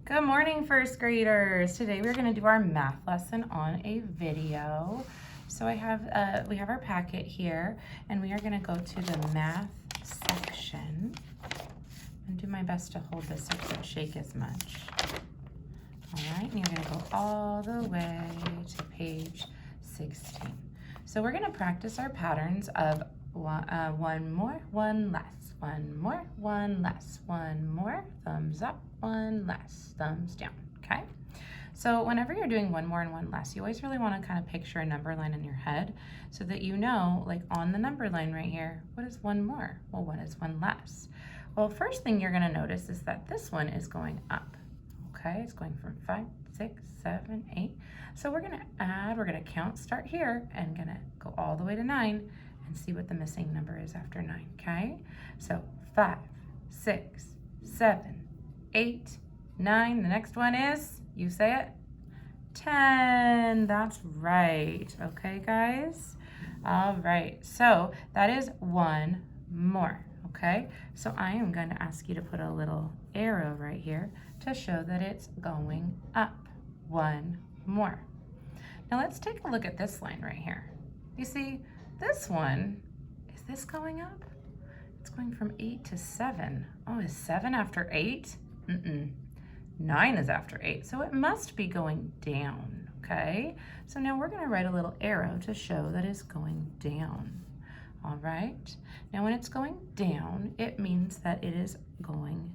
Good morning, first graders. Today we're going to do our math lesson on a video. So we have our packet here, and we are going to go to the math section. And do my best to hold this so it doesn't shake as much. All right, and you're going to go all the way to page 16. So we're going to practice our patterns of one more, one less. One more, one less. One more, thumbs up, one less, thumbs down, okay? So whenever you're doing one more and one less, you always really want to kind of picture a number line in your head so that you know, like on the number line right here, what is one more? Well, what is one less? Well, first thing you're going to notice is that this one is going up, okay? It's going from 5, 6, 7, 8. So we're going to add, we're going to count, start here, and going to go all the way to 9 and see what the missing number is after 9, okay? So 5, 6, 7, 8, 9. The next one is, you say it, 10. That's right. Okay, guys? All right. So that is one more. Okay? So I am going to ask you to put a little arrow right here to show that it's going up. One more. Now let's take a look at this line right here. You see, this one, is this going up? It's going from 8 to 7. Oh, is 7 after 8? 9 is after 8, so it must be going down, okay? So now we're gonna write a little arrow to show that it's going down, all right? Now when it's going down, it means that it is going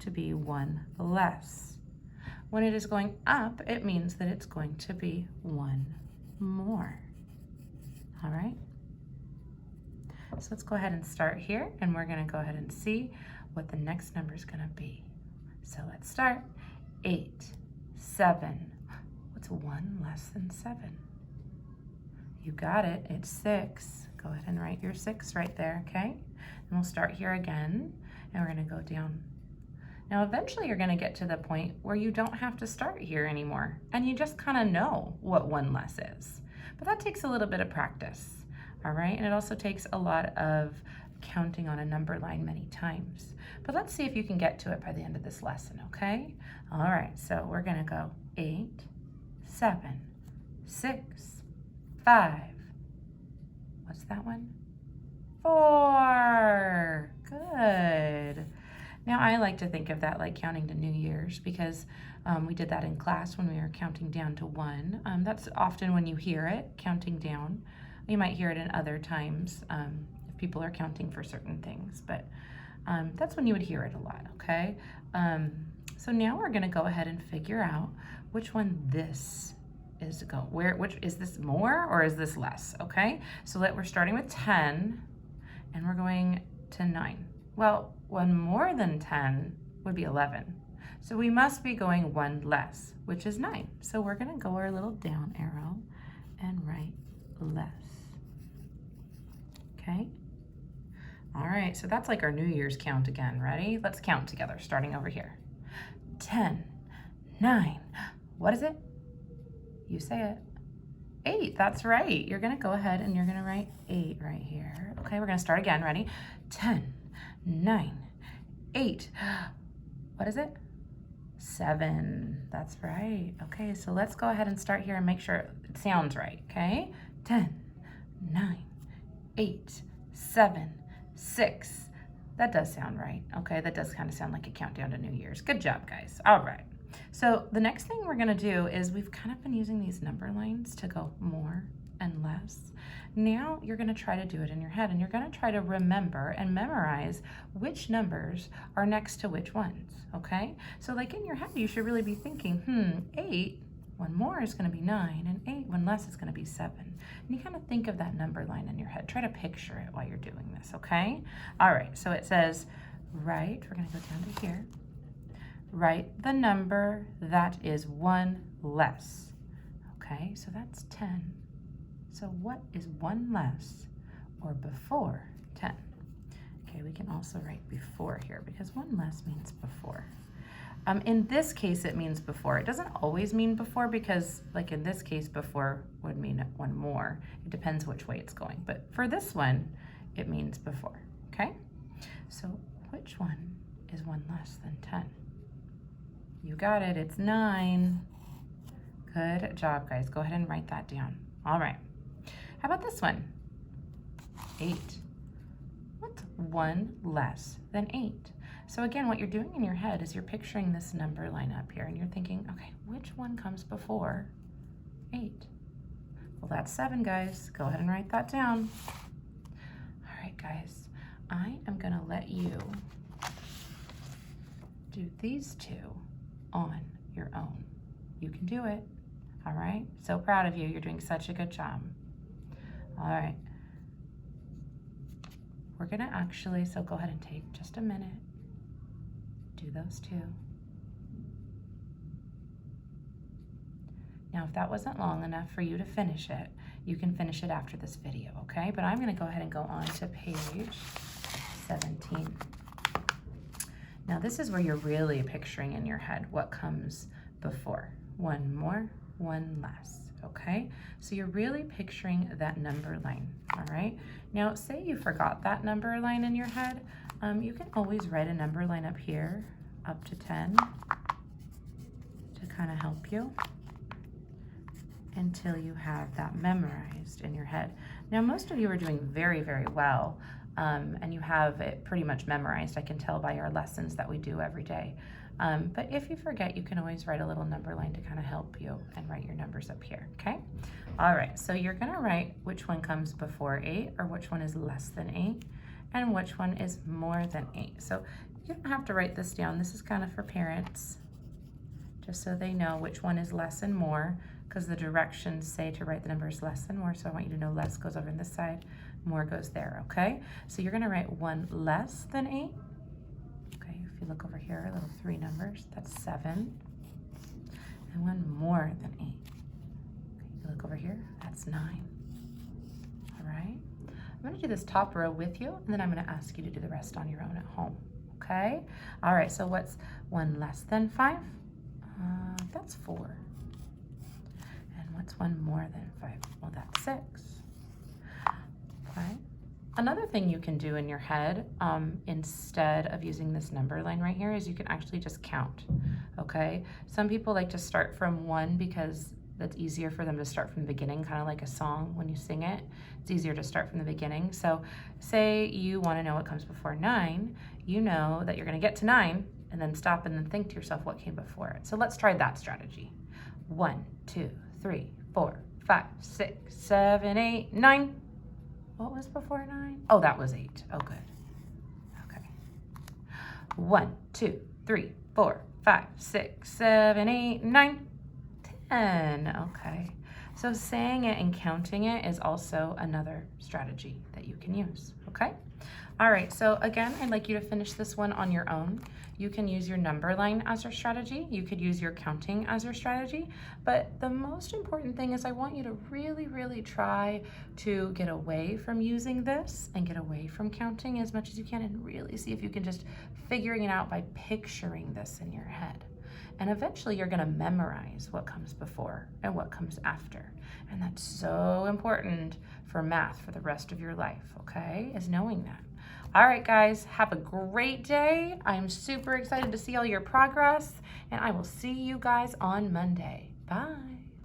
to be one less. When it is going up, it means that it's going to be one more, all right? So let's go ahead and start here, and we're gonna go ahead and see what the next number is gonna be. So let's start. 8, 7. What's 1 less than 7? You got it, it's 6. Go ahead and write your 6 right there, okay? And we'll start here again, and we're gonna go down. Now eventually you're gonna get to the point where you don't have to start here anymore, and you just kinda know what 1 less is. But that takes a little bit of practice. All right, and it also takes a lot of counting on a number line many times. But let's see if you can get to it by the end of this lesson, okay? All right, so we're gonna go 8, 7, 6, 5. What's that one? 4. Good. Now I like to think of that like counting to New Year's because we did that in class when we were counting down to 1. That's often when you hear it, counting down. You might hear it in other times if people are counting for certain things, but that's when you would hear it a lot, okay? So now we're gonna go ahead and figure out which one this is which is this more or is this less, okay? So we're starting with 10 and we're going to 9. Well, 1 more than 10 would be 11. So we must be going 1 less, which is 9. So we're gonna go our little down arrow and write less. Okay? All right, so that's like our New Year's count again. Ready? Let's count together, starting over here. 10, 9, what is it? You say it. 8, that's right. You're gonna go ahead and you're gonna write 8 right here. Okay, we're gonna start again. Ready? 10, 9, 8. What is it? 7, that's right. Okay, so let's go ahead and start here and make sure it sounds right, okay? 10, 9, 8, 7, 6. That does sound right. Okay, that does kind of sound like a countdown to New Year's. Good job, guys. All right. So the next thing we're gonna do is we've kind of been using these number lines to go more and less. Now you're gonna try to do it in your head and you're gonna try to remember and memorize which numbers are next to which ones, okay? So like in your head, you should really be thinking, 8, 1 more is gonna be 9, and 8, 1 less is gonna be 7. And you kind of think of that number line in your head. Try to picture it while you're doing this, okay? All right, so it says, we're gonna go down to here. Write the number that is 1 less. Okay, so that's 10. So what is 1 less or before 10? Okay, we can also write before here because 1 less means before. In this case, it means before. It doesn't always mean before because, like in this case, before would mean 1 more. It depends which way it's going. But for this one, it means before, okay? So which one is 1 less than 10? You got it, it's 9. Good job, guys. Go ahead and write that down. All right. How about this one? 8. What's 1 less than 8? So again, what you're doing in your head is you're picturing this number line up here and you're thinking, okay, which one comes before 8? Well, that's 7, guys. Go ahead and write that down. All right, guys, I am gonna let you do these 2 on your own. You can do it, all right? So proud of you. You're doing such a good job. All right. We're gonna actually, so go ahead and take just a minute. Do those 2. Now, if that wasn't long enough for you to finish it, you can finish it after this video, okay? But I'm gonna go ahead and go on to page 17. Now, this is where you're really picturing in your head what comes before. 1 more, 1 less, okay? So you're really picturing that number line, all right? Now, say you forgot that number line in your head, you can always write a number line up here, up to 10, to kind of help you until you have that memorized in your head. Now, most of you are doing very, very well, and you have it pretty much memorized. I can tell by our lessons that we do every day. But if you forget, you can always write a little number line to kind of help you and write your numbers up here, okay? All right, so you're gonna write which one comes before 8 or which one is less than 8 and which one is more than 8. So you don't have to write this down. This is kind of for parents, just so they know which one is less and more, because the directions say to write the numbers less and more. So I want you to know less goes over on this side, more goes there, okay? So you're gonna write 1 less than 8. Okay, if you look over here, little 3 numbers, that's 7. And 1 more than 8. Okay, you look over here, that's 9. All right, I'm gonna do this top row with you, and then I'm gonna ask you to do the rest on your own at home, okay? All right, so what's 1 less than 5? That's 4. And what's 1 more than 5? Well, that's 6. Okay. Another thing you can do in your head, instead of using this number line right here, is you can actually just count, okay? Some people like to start from 1 because that's easier for them to start from the beginning, kind of like a song when you sing it. It's easier to start from the beginning. So say you want to know what comes before 9, you know that you're going to get to 9 and then stop and then think to yourself what came before it. So let's try that strategy. 1, 2, 3, 4, 5, 6, 7, 8, 9. What was before 9? Oh, that was 8. Oh, good. Okay. 1, 2, 3, 4, 5, 6, 7, 8, 9, 10. Okay. So saying it and counting it is also another strategy that you can use. Okay. All right. So again, I'd like you to finish this one on your own. You can use your number line as your strategy. You could use your counting as your strategy. But the most important thing is I want you to really, really try to get away from using this and get away from counting as much as you can and really see if you can just figuring it out by picturing this in your head. And eventually you're gonna memorize what comes before and what comes after. And that's so important for math for the rest of your life, okay, is knowing that. All right, guys, have a great day. I'm super excited to see all your progress, and I will see you guys on Monday. Bye.